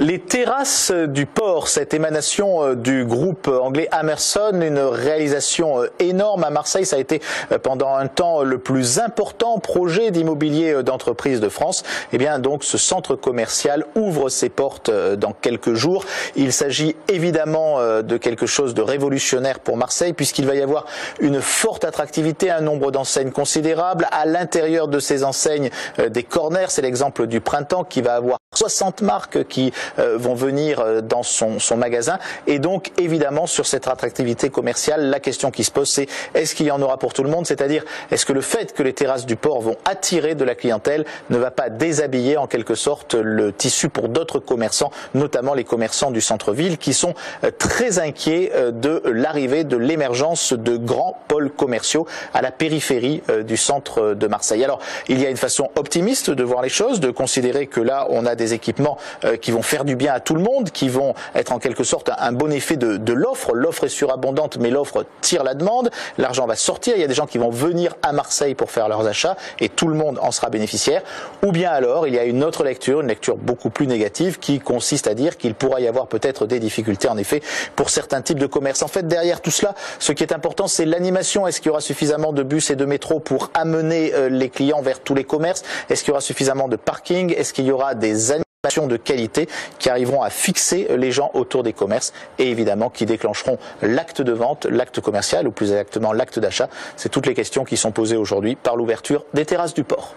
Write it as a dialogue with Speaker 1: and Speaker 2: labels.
Speaker 1: Les terrasses du port, cette émanation du groupe anglais Amerson, une réalisation énorme à Marseille. Ça a été pendant un temps le plus important projet d'immobilier d'entreprise de France. Et bien donc ce centre commercial ouvre ses portes dans quelques jours. Il s'agit évidemment de quelque chose de révolutionnaire pour Marseille puisqu'il va y avoir une forte attractivité, un nombre d'enseignes considérable. À l'intérieur de ces enseignes, des corners, c'est l'exemple du Printemps qui va avoir 60 marques qui vont venir dans son magasin. Et donc évidemment sur cette attractivité commerciale, la question qui se pose c'est est-ce qu'il y en aura pour tout le monde? C'est-à-dire est-ce que le fait que les terrasses du port vont attirer de la clientèle ne va pas déshabiller en quelque sorte le tissu pour d'autres commerçants, notamment les commerçants du centre-ville qui sont très inquiets de l'arrivée, de l'émergence de grands pôles commerciaux à la périphérie du centre de Marseille. Alors il y a une façon optimiste de voir les choses, de considérer que là on a des équipements qui vont faire du bien à tout le monde, qui vont être en quelque sorte un bon effet de l'offre. L'offre est surabondante, mais l'offre tire la demande. L'argent va sortir. Il y a des gens qui vont venir à Marseille pour faire leurs achats et tout le monde en sera bénéficiaire. Ou bien alors, il y a une autre lecture, une lecture beaucoup plus négative qui consiste à dire qu'il pourra y avoir peut-être des difficultés en effet pour certains types de commerces. En fait, derrière tout cela, ce qui est important, c'est l'animation. Est-ce qu'il y aura suffisamment de bus et de métros pour amener les clients vers tous les commerces? Est-ce qu'il y aura suffisamment de parking? Est-ce qu'il y aura des animations de qualité qui arriveront à fixer les gens autour des commerces et évidemment qui déclencheront l'acte de vente, l'acte commercial ou plus exactement l'acte d'achat? C'est toutes les questions qui sont posées aujourd'hui par l'ouverture des terrasses du port.